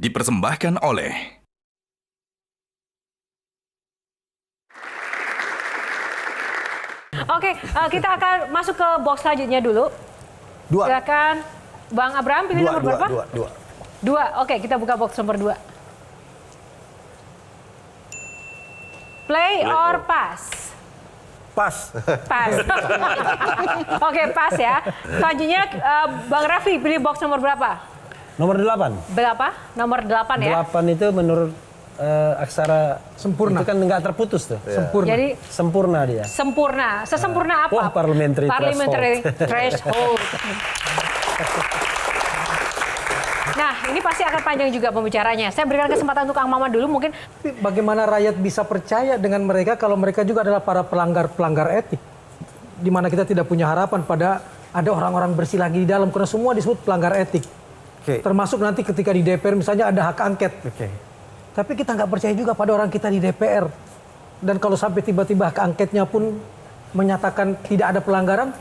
dipersembahkan oleh Oke, kita akan masuk ke box selanjutnya dulu. Dua. Silakan Bang Abraham pilih nomor berapa? Dua. Oke, kita buka box nomor 2. Play or pass? Pas. Pas. Oke, pas ya. Selanjutnya Bang Raffi pilih box nomor berapa? Nomor 8. Berapa? Nomor 8 ya. 8 itu menurut aksara Sempurna. itu kan nggak terputus tuh. Sempurna. Jadi Sempurna dia. sempurna. Sesempurna apa? Wah, parliamentary threshold. Nah, ini pasti akan panjang juga pembicaranya. Saya berikan kesempatan untuk Kang Maman dulu mungkin. Tapi bagaimana rakyat bisa percaya dengan mereka kalau mereka juga adalah para pelanggar etik? Di mana kita tidak punya harapan pada ada orang-orang bersih lagi di dalam karena semua disebut pelanggar etik. Termasuk nanti ketika di DPR misalnya ada hak angket. Tapi kita nggak percaya juga pada orang kita di DPR. Dan kalau sampai tiba-tiba hak angketnya pun menyatakan tidak ada pelanggaran,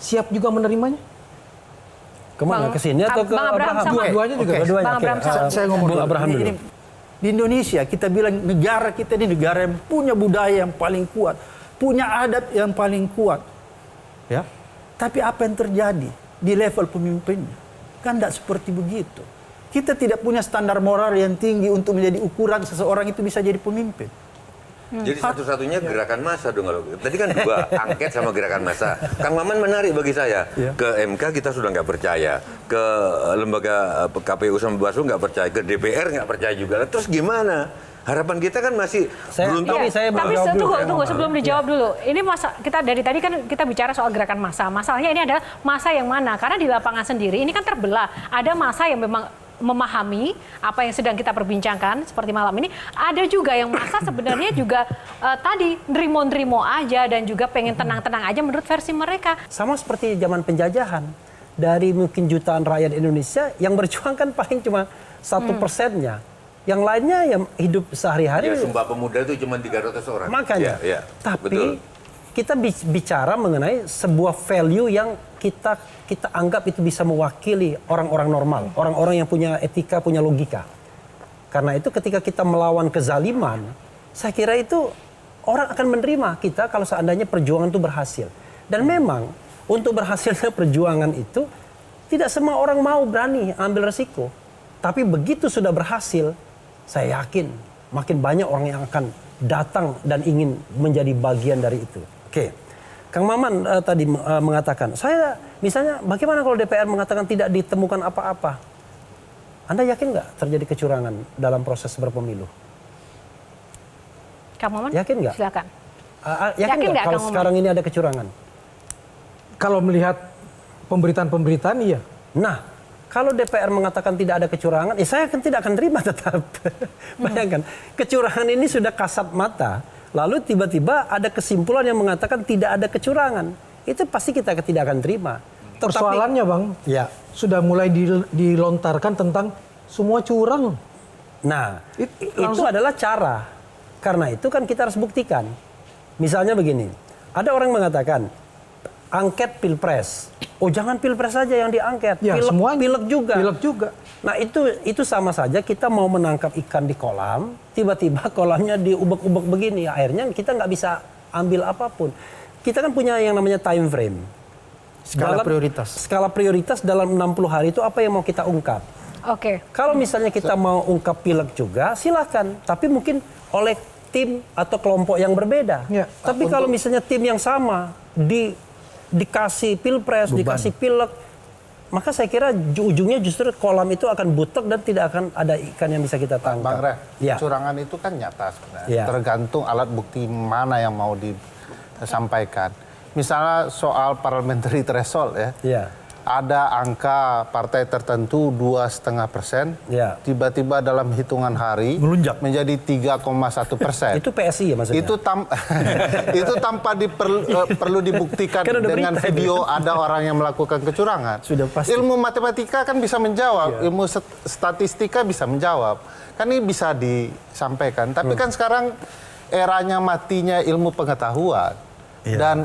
siap juga menerimanya? Kemana? Ke sini atau ke Bang Abraham sama. Dua-duanya juga. Dua-duanya. Bang Abraham sama. Saya ngomong Bung dulu. Abraham dulu. Ini, di Indonesia kita bilang negara kita ini negara yang punya budaya yang paling kuat, punya adat yang paling kuat, ya. Tapi apa yang terjadi di level pemimpinnya? Kan tidak seperti begitu. Kita tidak punya standar moral yang tinggi untuk menjadi ukuran seseorang itu bisa jadi pemimpin. Jadi satu-satunya gerakan massa dong kalau tadi kan 2 angket sama gerakan massa. Kang Maman menarik bagi saya. Ke MK kita sudah nggak percaya, ke lembaga KPU sama Bawaslu nggak percaya, ke DPR nggak percaya juga. Terus gimana? Harapan kita kan masih beruntung. Tapi tunggu sebelum dijawab dulu. Ini masa kita dari tadi kan kita bicara soal gerakan massa. Masalahnya ini adalah massa yang mana? Karena di lapangan sendiri ini kan terbelah. Ada massa yang memang memahami apa yang sedang kita perbincangkan seperti malam ini. Ada juga yang massa sebenarnya juga tadi nerimo-nerimo aja dan juga pengen tenang-tenang aja menurut versi mereka. Sama seperti zaman penjajahan. Dari mungkin jutaan rakyat Indonesia yang berjuang kan paling cuma 1%-nya. Yang lainnya yang hidup sehari-hari. Ya, Sumpah Pemuda itu cuma 300 orang. Makanya. Tapi betul. Kita bicara mengenai sebuah value yang kita anggap itu bisa mewakili orang-orang normal, orang-orang yang punya etika, punya logika. Karena itu ketika kita melawan kezaliman, saya kira itu orang akan menerima kita kalau seandainya perjuangan itu berhasil. Dan memang untuk berhasilnya perjuangan itu tidak semua orang mau berani ambil resiko. Tapi begitu sudah berhasil, saya yakin makin banyak orang yang akan datang dan ingin menjadi bagian dari itu. Oke, Kang Maman tadi mengatakan, saya misalnya bagaimana kalau DPR mengatakan tidak ditemukan apa-apa? Anda yakin nggak terjadi kecurangan dalam proses berpemilu? Kang Maman, yakin nggak? Silakan. Yakin nggak kalau sekarang ini ada kecurangan? Kalau melihat pemberitaan-pemberitaan, iya. Nah, kalau DPR mengatakan tidak ada kecurangan, saya tidak akan terima tetap. Bayangkan, kecurangan ini sudah kasat mata. Lalu tiba-tiba ada kesimpulan yang mengatakan tidak ada kecurangan. Itu pasti kita tidak akan terima. Persoalannya Bang, sudah mulai dilontarkan tentang semua curang. Nah, itu adalah cara. Karena itu kan kita harus buktikan. Misalnya begini, ada orang mengatakan, angket pilpres. Oh jangan pilpres saja yang diangket, pilek juga. Nah itu sama saja kita mau menangkap ikan di kolam, tiba-tiba kolamnya diubek-ubek begini, akhirnya kita nggak bisa ambil apapun. Kita kan punya yang namanya time frame. Skala prioritas dalam 60 hari itu apa yang mau kita ungkap. Kalau misalnya kita mau ungkap pilek juga, silakan. Tapi mungkin oleh tim atau kelompok yang berbeda. Tapi kalau misalnya tim yang sama dikasih pilpres, dikasih pilek, maka saya kira ujungnya justru kolam itu akan butek dan tidak akan ada ikan yang bisa kita tangkap. Bang Reh, kecurangan itu kan nyata sebenarnya. Tergantung alat bukti mana yang mau disampaikan. Misalnya soal parliamentary threshold ya. Ada angka partai tertentu 2,5%, tiba-tiba dalam hitungan hari melunjak menjadi 3,1%. Itu PSI ya maksudnya? Itu tanpa perlu dibuktikan dengan video ada orang yang melakukan kecurangan. Sudah pasti. Ilmu matematika kan bisa menjawab, ilmu statistika bisa menjawab. Kan ini bisa disampaikan. Tapi kan sekarang eranya matinya ilmu pengetahuan. Dan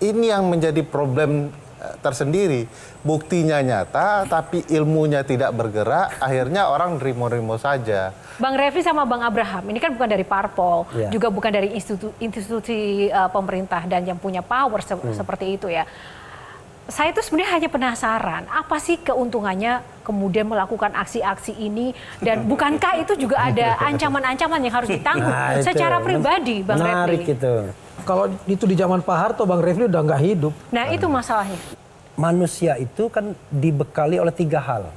ini yang menjadi problem tersendiri. Buktinya nyata, tapi ilmunya tidak bergerak, akhirnya orang nerimo-nerimo saja. Bang Refli sama Bang Abraham, ini kan bukan dari parpol, juga bukan dari institusi pemerintah dan yang punya power seperti itu ya. Saya tuh sebenarnya hanya penasaran, apa sih keuntungannya kemudian melakukan aksi-aksi ini, dan bukankah itu juga ada ancaman-ancaman yang harus ditanggung secara pribadi, Bang Refli? Kalau itu di zaman Pak Harto, Bang Refli udah nggak hidup. Nah itu masalahnya. Manusia itu kan dibekali oleh 3 hal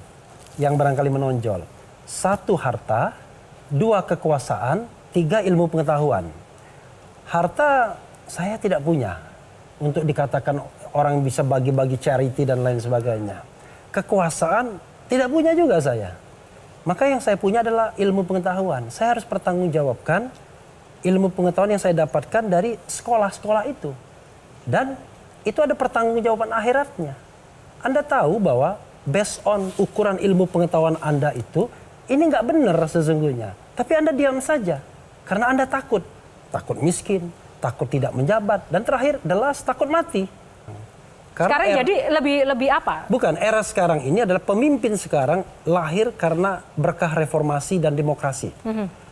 yang barangkali menonjol. 1 harta, 2 kekuasaan, 3 ilmu pengetahuan. Harta saya tidak punya untuk dikatakan orang bisa bagi-bagi charity dan lain sebagainya. Kekuasaan tidak punya juga saya. Maka yang saya punya adalah ilmu pengetahuan. Saya harus pertanggungjawabkan ilmu pengetahuan yang saya dapatkan dari sekolah-sekolah itu. Dan itu ada pertanggungjawaban akhiratnya. Anda tahu bahwa based on ukuran ilmu pengetahuan Anda itu, ini nggak benar sesungguhnya. Tapi Anda diam saja. Karena Anda takut. Takut miskin, takut tidak menjabat. Dan terakhir, the last, takut mati. Sekarang jadi lebih apa? Bukan, era sekarang ini adalah pemimpin sekarang lahir karena berkah reformasi dan demokrasi.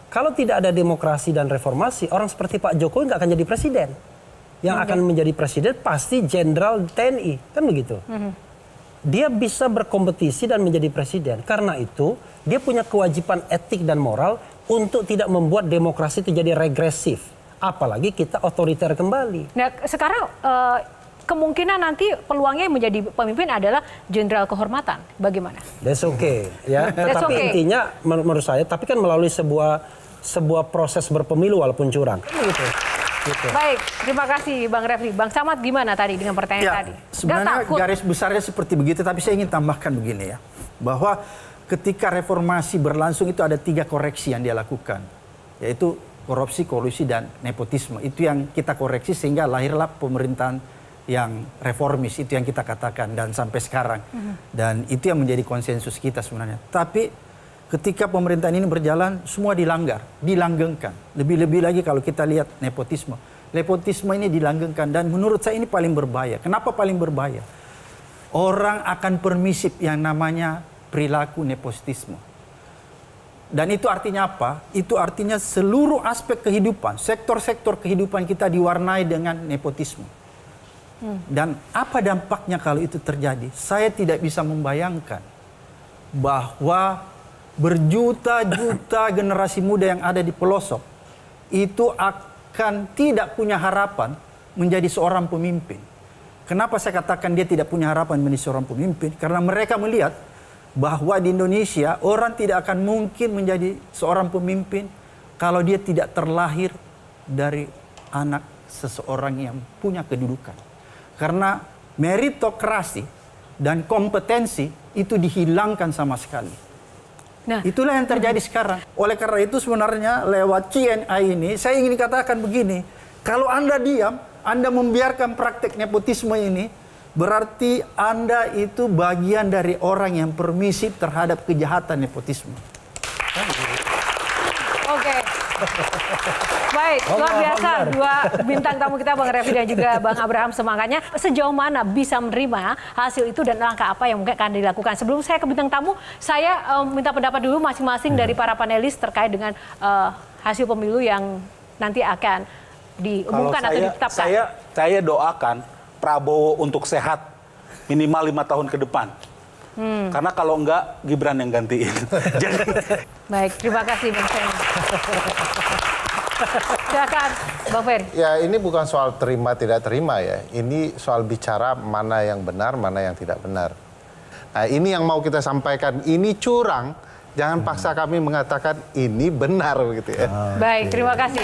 Kalau tidak ada demokrasi dan reformasi, orang seperti Pak Jokowi nggak akan jadi presiden. Yang akan menjadi presiden pasti jenderal TNI, kan begitu. Dia bisa berkompetisi dan menjadi presiden. Karena itu, dia punya kewajiban etik dan moral untuk tidak membuat demokrasi itu jadi regresif. Apalagi kita otoriter kembali. Nah, sekarang kemungkinan nanti peluangnya menjadi pemimpin adalah jenderal kehormatan. Bagaimana? That's okay, ya. Tapi intinya menurut saya, tapi kan melalui sebuah proses berpemilu walaupun curang. Gitu. Baik, terima kasih Bang Refli. Bang Samad gimana tadi dengan pertanyaan tadi? Sebenarnya garis besarnya seperti begitu, tapi saya ingin tambahkan begini ya. Bahwa ketika reformasi berlangsung itu ada 3 koreksi yang dia lakukan. Yaitu korupsi, kolusi, dan nepotisme. Itu yang kita koreksi sehingga lahirlah pemerintahan yang reformis, itu yang kita katakan dan sampai sekarang. Dan itu yang menjadi konsensus kita sebenarnya. Tapi ketika pemerintahan ini berjalan, semua dilanggar, dilanggengkan. Lebih-lebih lagi kalau kita lihat nepotisme. Nepotisme ini dilanggengkan dan menurut saya ini paling berbahaya. Kenapa paling berbahaya? Orang akan permisif yang namanya perilaku nepotisme. Dan itu artinya apa? Itu artinya seluruh aspek kehidupan, sektor-sektor kehidupan kita diwarnai dengan nepotisme. Dan apa dampaknya kalau itu terjadi? Saya tidak bisa membayangkan bahwa berjuta-juta generasi muda yang ada di pelosok itu akan tidak punya harapan menjadi seorang pemimpin. Kenapa saya katakan dia tidak punya harapan menjadi seorang pemimpin? Karena mereka melihat bahwa di Indonesia orang tidak akan mungkin menjadi seorang pemimpin kalau dia tidak terlahir dari anak seseorang yang punya kedudukan. Karena meritokrasi dan kompetensi itu dihilangkan sama sekali. Nah, itulah yang terjadi sekarang. Oleh karena itu sebenarnya lewat Q&A ini saya ingin katakan begini. Kalau Anda diam, Anda membiarkan praktek nepotisme ini, berarti Anda itu bagian dari orang yang permisif terhadap kejahatan nepotisme. Oke. Baik, luar biasa 2 bintang tamu kita Bang Refli dan juga Bang Abraham semangatnya. Sejauh mana bisa menerima hasil itu dan langkah apa yang mungkin akan dilakukan? Sebelum saya ke bintang tamu, saya minta pendapat dulu masing-masing dari para panelis terkait dengan hasil pemilu yang nanti akan diumumkan atau ditetapkan. Saya doakan Prabowo untuk sehat minimal 5 tahun ke depan. Karena kalau enggak, Gibran yang gantiin. Baik, terima kasih Bang Ferry. Silakan Bang Ferry. Ya ini bukan soal terima tidak terima ya. Ini soal bicara mana yang benar, mana yang tidak benar. Nah ini yang mau kita sampaikan. Ini curang. Jangan paksa kami mengatakan ini benar begitu ya. Baik, terima kasih.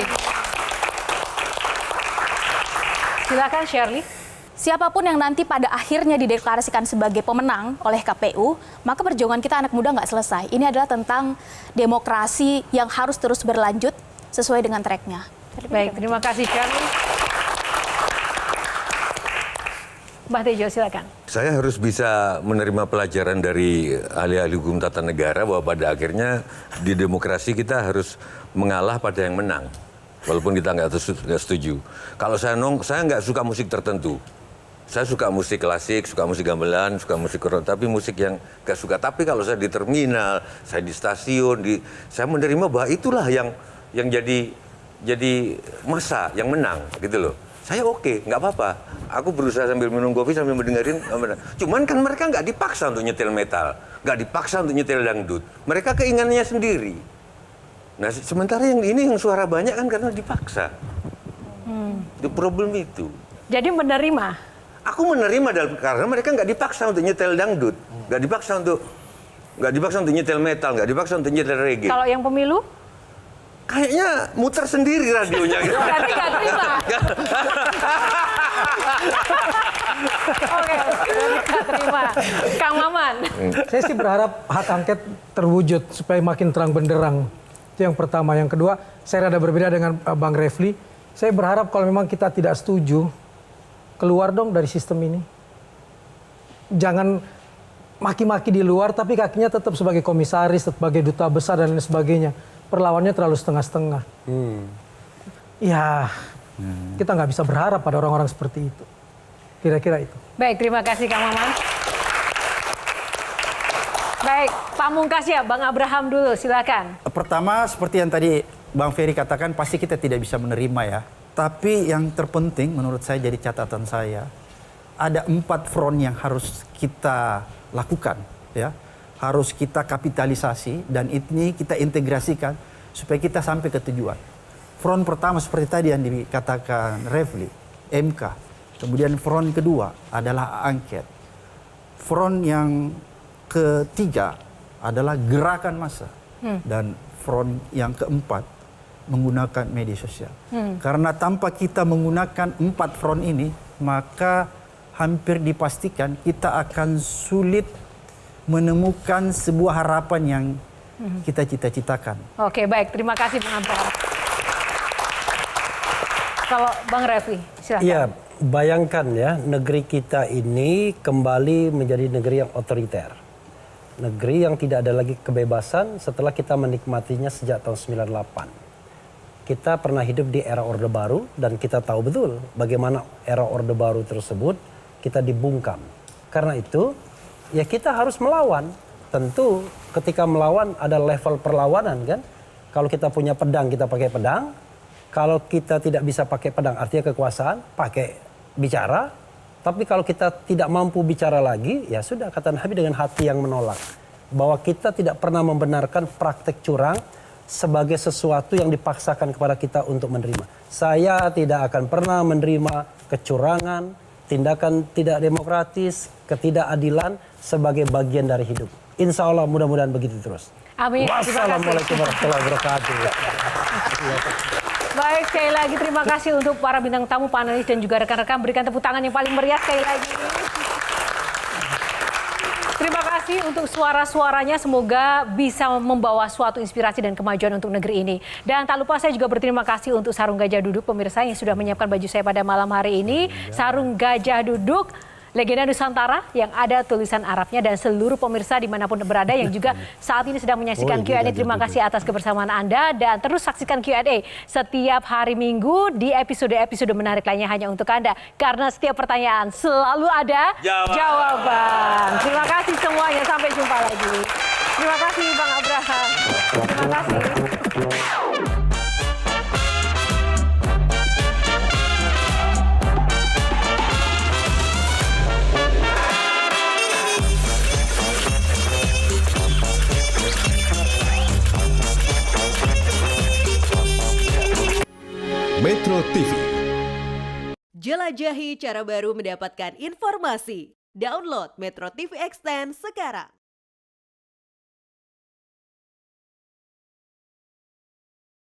Silakan Shirley. Siapapun yang nanti pada akhirnya dideklarasikan sebagai pemenang oleh KPU, maka perjuangan kita anak muda nggak selesai. Ini adalah tentang demokrasi yang harus terus berlanjut sesuai dengan tracknya. Baik, terima kasih Shirley. Mbak Tejo, silakan. Saya harus bisa menerima pelajaran dari ahli-ahli hukum tata negara bahwa pada akhirnya di demokrasi kita harus mengalah pada yang menang. Walaupun kita nggak setuju. Kalau saya nggak suka musik tertentu. Saya suka musik klasik, suka musik gamelan, suka musik rock, tapi musik yang gak suka. Tapi kalau saya di terminal, saya di stasiun, saya menerima bahwa itulah yang jadi masa yang menang gitu loh. Saya oke, nggak apa-apa. Aku berusaha sambil minum kopi sambil mendengarin. Cuman kan mereka nggak dipaksa untuk nyetel metal, nggak dipaksa untuk nyetel dangdut. Mereka keinginannya sendiri. Nah sementara yang ini yang suara banyak kan karena dipaksa. Itu problem itu. Jadi menerima. Aku menerima karena mereka nggak dipaksa untuk nyetel dangdut, nggak dipaksa untuk nyetel metal, nggak dipaksa untuk nyetel reggae. Kalau yang pemilu? Kayaknya muter sendiri radionya. Gitu. Berarti nggak terima. Oke, nggak terima. Kang Maman. Saya sih berharap hak angket terwujud supaya makin terang benderang. Itu yang pertama. Yang kedua, saya rada berbeda dengan Bang Refli. Saya berharap kalau memang kita tidak setuju, keluar dong dari sistem ini. Jangan maki-maki di luar, tapi kakinya tetap sebagai komisaris, sebagai duta besar dan lain sebagainya. Perlawannya terlalu setengah-setengah. Ya, kita nggak bisa berharap pada orang-orang seperti itu. Kira-kira itu. Baik, terima kasih Kang Maman. Baik, pamungkas ya, Bang Abraham dulu, silakan. Pertama, seperti yang tadi Bang Ferry katakan, pasti kita tidak bisa menerima ya. Tapi yang terpenting menurut saya jadi catatan saya, ada 4 front yang harus kita lakukan ya. Harus kita kapitalisasi dan ini kita integrasikan supaya kita sampai ke tujuan. Front pertama seperti tadi yang dikatakan Refli, MK. Kemudian front kedua adalah angket. Front yang ketiga adalah gerakan massa. Dan front yang keempat menggunakan media sosial. Karena tanpa kita menggunakan 4 front ini, maka hampir dipastikan kita akan sulit menemukan sebuah harapan yang kita cita-citakan. Oke, baik. Terima kasih Bang Abraham. Kalau Bang Refli, silakan. Iya, bayangkan ya, negeri kita ini kembali menjadi negeri yang otoriter. Negeri yang tidak ada lagi kebebasan setelah kita menikmatinya sejak tahun 98. Kita pernah hidup di era Orde Baru dan kita tahu betul bagaimana era Orde Baru tersebut kita dibungkam. Karena itu, ya kita harus melawan. Tentu ketika melawan ada level perlawanan kan. Kalau kita punya pedang, kita pakai pedang. Kalau kita tidak bisa pakai pedang, artinya kekuasaan, pakai bicara. Tapi kalau kita tidak mampu bicara lagi, ya sudah, kata Nabi, dengan hati yang menolak. Bahwa kita tidak pernah membenarkan praktek curang sebagai sesuatu yang dipaksakan kepada kita untuk menerima. Saya tidak akan pernah menerima kecurangan, tindakan tidak demokratis, ketidakadilan sebagai bagian dari hidup. Insya Allah mudah-mudahan begitu terus. Amin. Wassalamualaikum warahmatullahi wabarakatuh. Baik, sekali lagi terima kasih untuk para bintang tamu, panelis dan juga rekan-rekan. Berikan tepuk tangan yang paling meriah sekali lagi. Terima kasih untuk suara-suaranya, semoga bisa membawa suatu inspirasi dan kemajuan untuk negeri ini. Dan tak lupa saya juga berterima kasih untuk Sarung Gajah Duduk, pemirsa yang sudah menyiapkan baju saya pada malam hari ini. Sarung Gajah Duduk, legenda Nusantara yang ada tulisan Arabnya, dan seluruh pemirsa dimanapun berada yang juga saat ini sedang menyaksikan Q&A. Terima kasih atas kebersamaan Anda dan terus saksikan Q&A setiap hari Minggu di episode-episode menarik lainnya hanya untuk Anda. Karena setiap pertanyaan selalu ada jawaban. Terima kasih semuanya, sampai jumpa lagi. Terima kasih Bang Abraham. Terima kasih. Metro TV. Jelajahi cara baru mendapatkan informasi. Download Metro TV Extend sekarang.